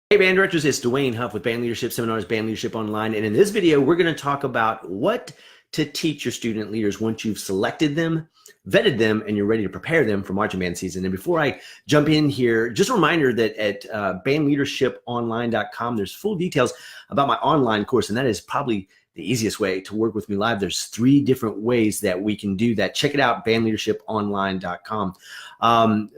Hey band directors, it's Dwayne Huff with Band Leadership Seminars, Band Leadership Online. And in this video, we're going to talk about what to teach your student leaders once you've selected them, vetted them, and you're ready to prepare them for marching band season. And before I jump in here, just a reminder that at bandleadershiponline.com, there's full details about my online course, and that is probably the easiest way to work with me live. There's 3 different ways that we can do that. Check it out, bandleadershiponline.com.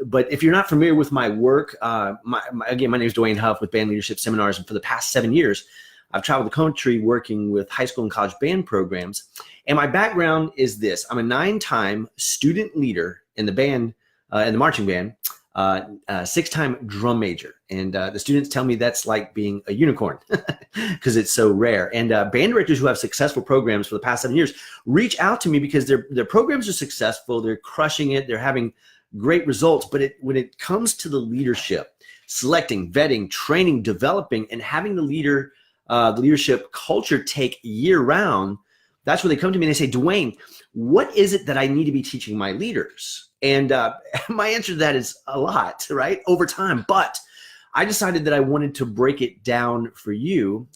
But if you're not familiar with my work, again, my name is Dwayne Huff with Band Leadership Seminars, and for the past 7 years, I've traveled the country working with high school and college band programs. And my background is this: I'm a 9-time student leader in the band, in the marching band, 6-time drum major. And the students tell me that's like being a unicorn because it's so rare. And band directors who have successful programs for the past 7 years reach out to me because their programs are successful, they're crushing it, they're having great results. But when it comes to the leadership, selecting, vetting, training, developing, and having the leadership culture take year round, that's where they come to me and they say, Dwayne, what is it that I need to be teaching my leaders? And my answer to that is a lot, right? Over time. But I decided that I wanted to break it down for you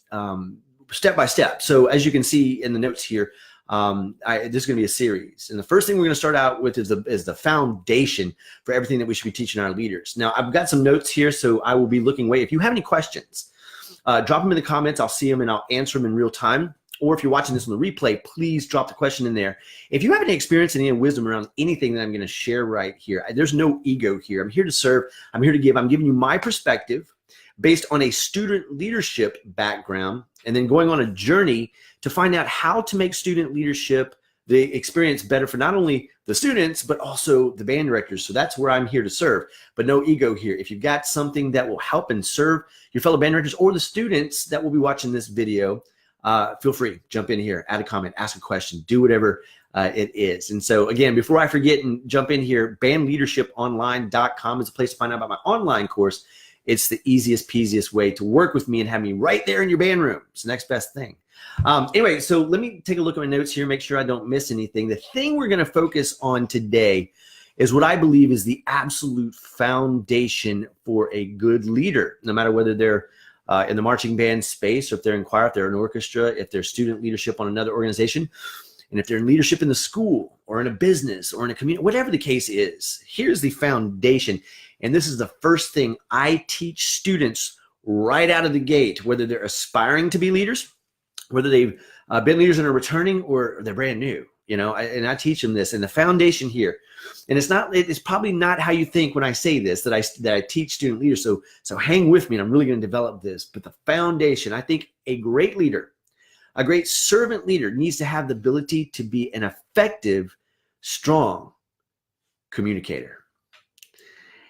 step by step. So as you can see in the notes here, this is going to be a series. And the first thing we're going to start out with is the foundation for everything that we should be teaching our leaders. Now, I've got some notes here, so I will be looking away. If you have any questions, drop them in the comments. I'll see them and I'll answer them in real time. Or if you're watching this on the replay, please drop the question in there. If you have any experience and any wisdom around anything that I'm going to share right here, there's no ego here. I'm here to serve. I'm here to give. I'm giving you my perspective based on a student leadership background, and then going on a journey to find out how to make student leadership, the experience, better for not only the students, but also the band directors. So that's where I'm here to serve, but no ego here. If you've got something that will help and serve your fellow band directors or the students that will be watching this video, feel free, jump in here, add a comment, ask a question, do whatever it is. And so again, before I forget and jump in here, bandleadershiponline.com is a place to find out about my online course. It's the easiest, peasiest way to work with me and have me right there in your band room. It's the next best thing. Anyway, so let me take a look at my notes here, make sure I don't miss anything. The thing we're going to focus on today is what I believe is the absolute foundation for a good leader, no matter whether they're in the marching band space, or if they're in choir, if they're in orchestra, if they're student leadership on another organization, and if they're in leadership in the school or in a business or in a community, whatever the case is, here's the foundation. And this is the first thing I teach students right out of the gate, whether they're aspiring to be leaders, whether they've been leaders and are returning, or they're brand new, and I teach them this. And the foundation here, and it's probably not how you think when I say this, that I teach student leaders. So hang with me, and I'm really going to develop this. But the foundation, I think a great leader, a great servant leader needs to have the ability to be an effective, strong communicator.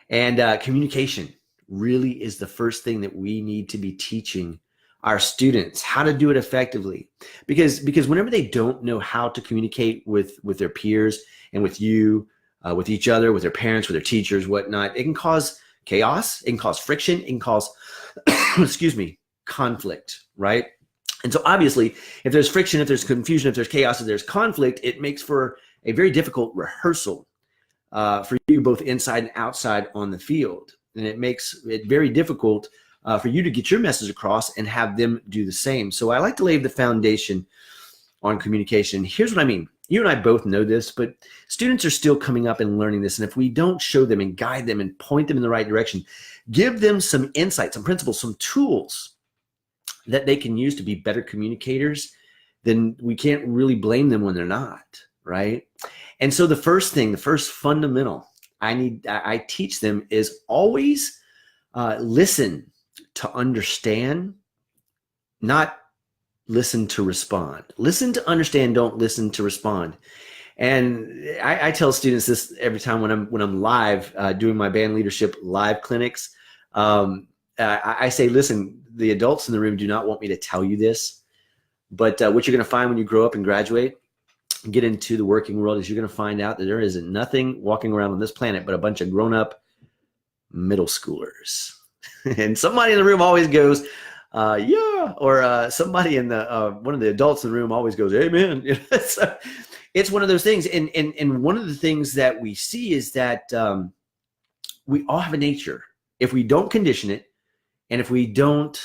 And communication really is the first thing that we need to be teaching our students, how to do it effectively. Because whenever they don't know how to communicate with their peers and with you, with each other, with their parents, with their teachers, whatnot, it can cause chaos, it can cause friction, it can cause, excuse me, conflict, right? And so obviously, if there's friction, if there's confusion, if there's chaos, if there's conflict, it makes for a very difficult rehearsal for you, both inside and outside on the field. And it makes it very difficult for you to get your message across and have them do the same. So I like to lay the foundation on communication. Here's what I mean. You and I both know this, but students are still coming up and learning this. And if we don't show them and guide them and point them in the right direction, give them some insights, some principles, some tools that they can use to be better communicators, then we can't really blame them when they're not, right? And so the first fundamental I teach them is always listen to understand, not listen to respond. Listen to understand, don't listen to respond. And I tell students this every time when I'm live doing my band leadership live clinics. I say, listen, the adults in the room do not want me to tell you this, but what you're going to find when you grow up and graduate, get into the working world, is you're going to find out that there isn't nothing walking around on this planet but a bunch of grown-up middle schoolers. And somebody in the room always goes, yeah, or somebody in the one of the adults in the room always goes, amen. So it's one of those things. And one of the things that we see is that we all have a nature. If we don't condition it And if we don't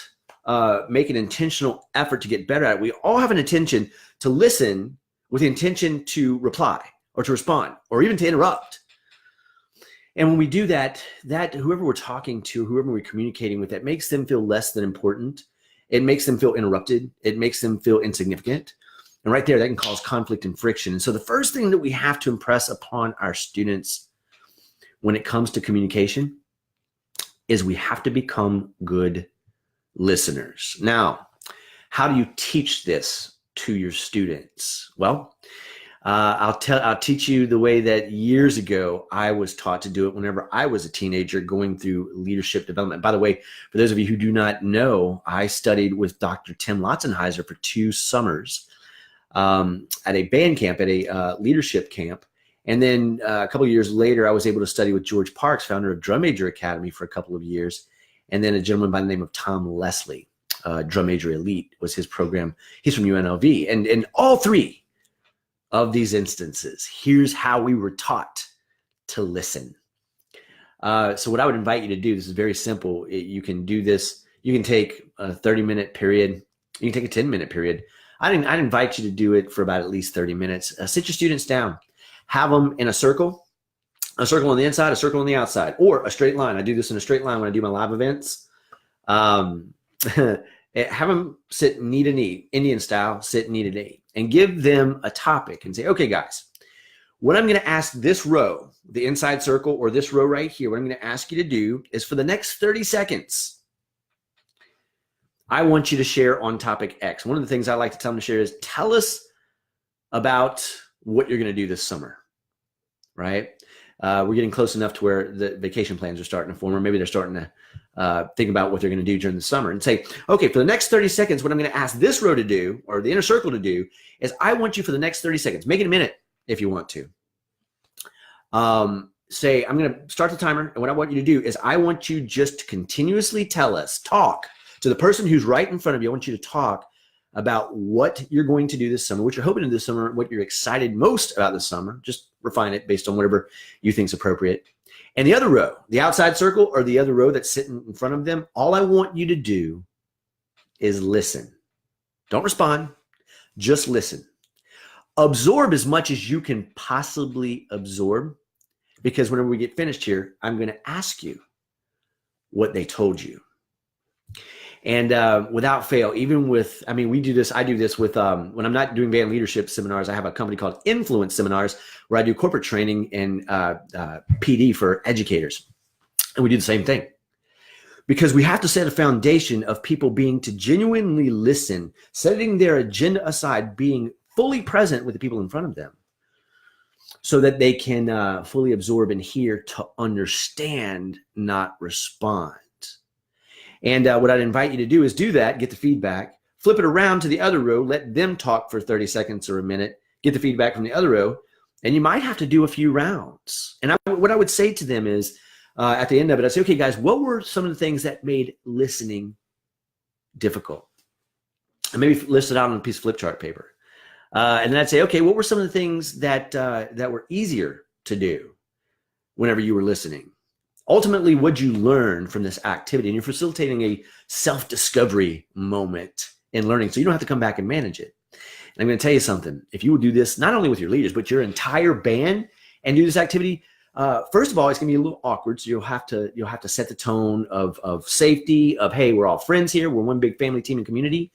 make an intentional effort to get better at it, we all have an intention to listen with the intention to reply or to respond or even to interrupt. And when we do that, whoever we're talking to, whoever we're communicating with, that makes them feel less than important. It makes them feel interrupted. It makes them feel insignificant. And right there, that can cause conflict and friction. And so the first thing that we have to impress upon our students when it comes to communication is we have to become good listeners. Now, how do you teach this to your students? Well, I'll teach you the way that years ago I was taught to do it whenever I was a teenager going through leadership development. By the way, for those of you who do not know, I studied with Dr. Tim Lotzenheiser for 2 summers at a band camp, at a leadership camp. And then a couple of years later, I was able to study with George Parks, founder of Drum Major Academy, for a couple of years. And then a gentleman by the name of Tom Leslie, Drum Major Elite was his program. He's from UNLV. And in all 3 of these instances, here's how we were taught to listen. So what I would invite you to do, this is very simple. You can do this. You can take a 30-minute period. You can take a 10-minute period. I'd invite you to do it for about at least 30 minutes. Sit your students down. Have them in a circle on the inside, a circle on the outside, or a straight line. I do this in a straight line when I do my live events. Have them sit knee to knee, Indian style, sit knee to knee, and give them a topic and say, okay, guys, what I'm going to ask this row, the inside circle, or this row right here, what I'm going to ask you to do is for the next 30 seconds, I want you to share on topic X. One of the things I like to tell them to share is tell us about what you're going to do this summer, right? We're getting close enough to where the vacation plans are starting to form, or maybe they're starting to think about what they're going to do during the summer, and say, okay, for the next 30 seconds, what I'm going to ask this row to do, or the inner circle to do, is I want you for the next 30 seconds, make it a minute if you want to. Say, I'm going to start the timer, and what I want you to do is I want you just to continuously talk to the person who's right in front of you. I want you to talk about what you're going to do this summer, what you're hoping to do this summer, what you're excited most about this summer. Just refine it based on whatever you think is appropriate. And the other row, the outside circle or the other row that's sitting in front of them, all I want you to do is listen. Don't respond, just listen. Absorb as much as you can possibly absorb, because whenever we get finished here, I'm going to ask you what they told you. And without fail, even with, I do this with, when I'm not doing band leadership seminars, I have a company called Influence Seminars where I do corporate training and PD for educators. And we do the same thing. Because we have to set a foundation of people being to genuinely listen, setting their agenda aside, being fully present with the people in front of them so that they can fully absorb and hear to understand, not respond. And what I'd invite you to do is do that, get the feedback, flip it around to the other row, let them talk for 30 seconds or a minute, get the feedback from the other row, and you might have to do a few rounds. And what I would say to them is, at the end of it, I'd say, okay, guys, what were some of the things that made listening difficult? And maybe list it out on a piece of flip chart paper. And then I'd say, okay, what were some of the things that were easier to do whenever you were listening? Ultimately, what'd you learn from this activity? And you're facilitating a self-discovery moment in learning, so you don't have to come back and manage it. And I'm going to tell you something. If you will do this, not only with your leaders, but your entire band, and do this activity, first of all, it's going to be a little awkward. So you'll have to set the tone of safety, of, hey, we're all friends here. We're one big family, team, and community.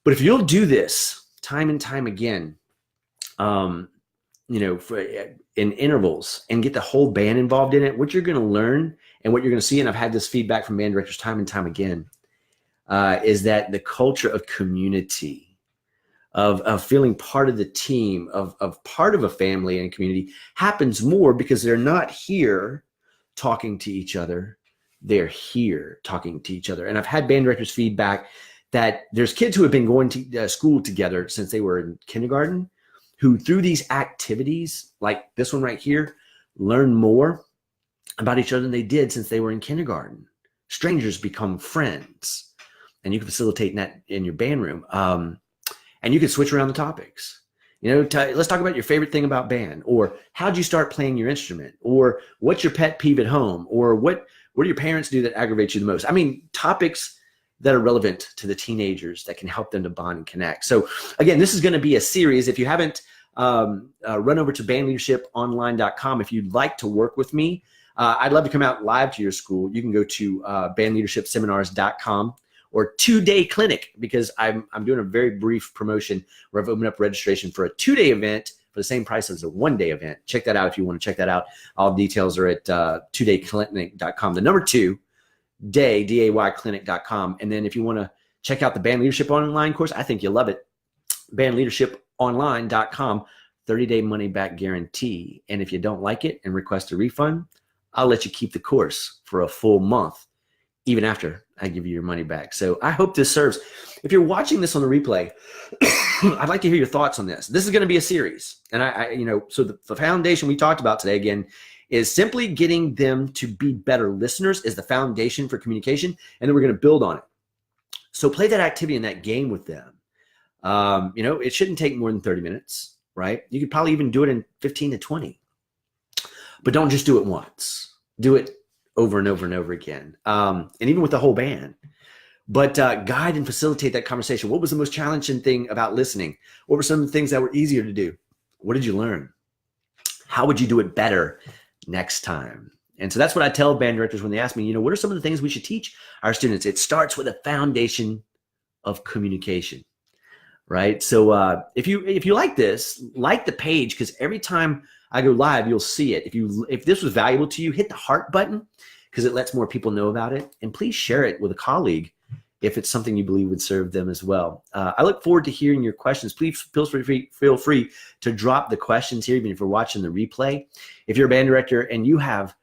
But if you'll do this time and time again, in intervals, and get the whole band involved in it, what you're going to learn and what you're going to see, and I've had this feedback from band directors time and time again, is that the culture of community, of feeling part of the team, of part of a family and community, happens more because they're not here talking to each other. They're here talking to each other. And I've had band directors feedback that there's kids who have been going to school together since they were in kindergarten, who through these activities, like this one right here, learn more about each other than they did since they were in kindergarten. Strangers become friends, and you can facilitate that in your band room. And you can switch around the topics. Let's talk about your favorite thing about band, or how'd you start playing your instrument, or what's your pet peeve at home, or what What do your parents do that aggravates you the most? I mean, topics that are relevant to the teenagers that can help them to bond and connect. So again, this is going to be a series. If you haven't run over to bandleadershiponline.com, if you'd like to work with me, I'd love to come out live to your school. You can go to bandleadershipseminars.com or 2-day clinic, because I'm doing a very brief promotion where I've opened up registration for a 2-day event for the same price as a 1-day event. Check that out if you want to check that out. All details are at 2dayclinic.com. The number 2, day, DAY clinic.com. And then if you want to check out the Band Leadership Online course, I think you'll love it. bandleadershiponline.com, 30-day money back guarantee. And if you don't like it and request a refund, I'll let you keep the course for a full month, even after I give you your money back. So I hope this serves. If you're watching this on the replay, I'd like to hear your thoughts on this. This is going to be a series. And so the foundation we talked about today, again, is simply getting them to be better listeners is the foundation for communication. And then we're going to build on it. So play that activity and that game with them. It shouldn't take more than 30 minutes, right? You could probably even do it in 15 to 20, but don't just do it once. Do it over and over and over again. And even with the whole band, but guide and facilitate that conversation. What was the most challenging thing about listening? What were some of the things that were easier to do? What did you learn? How would you do it better next time? And so that's what I tell band directors when they ask me, what are some of the things we should teach our students? It starts with a foundation of communication, right? So if you like this, like the page, because every time I go live, you'll see it. If this was valuable to you, hit the heart button, because it lets more people know about it. And please share it with a colleague if it's something you believe would serve them as well. I look forward to hearing your questions. Please feel free to drop the questions here, even if you're watching the replay. If you're a band director and you have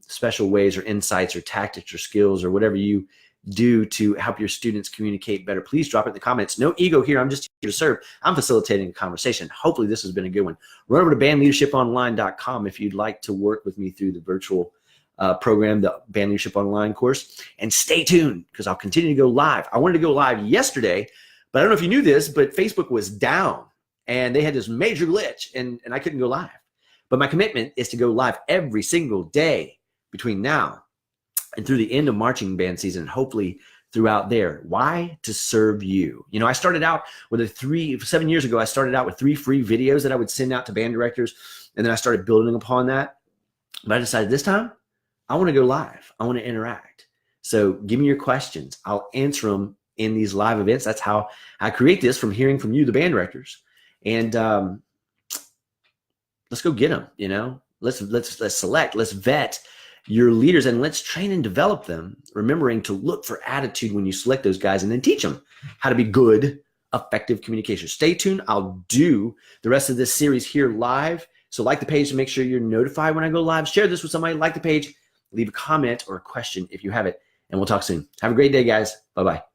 special ways or insights or tactics or skills or whatever you do to help your students communicate better, please drop it in the comments. No ego here. I'm just here to serve. I'm facilitating a conversation. Hopefully this has been a good one. Run over to bandleadershiponline.com if you'd like to work with me through the virtual program, the Band Leadership Online course, and stay tuned because I'll continue to go live. I wanted to go live yesterday, but I don't know if you knew this, but Facebook was down and they had this major glitch and I couldn't go live. But my commitment is to go live every single day between now and through the end of marching band season, hopefully throughout there. Why? To serve you. I started out with 7 years ago, I started out with 3 free videos that I would send out to band directors. And then I started building upon that. But I decided this time, I want to go live. I want to interact. So give me your questions. I'll answer them in these live events. That's how I create this, from hearing from you, the band directors. And let's go get them. Let's select, let's vet your leaders, and let's train and develop them, remembering to look for attitude when you select those guys, and then teach them how to be good, effective communicators. Stay tuned. I'll do the rest of this series here live. So like the page to make sure you're notified when I go live. Share this with somebody. Like the page. Leave a comment or a question if you have it. And we'll talk soon. Have a great day, guys. Bye-bye.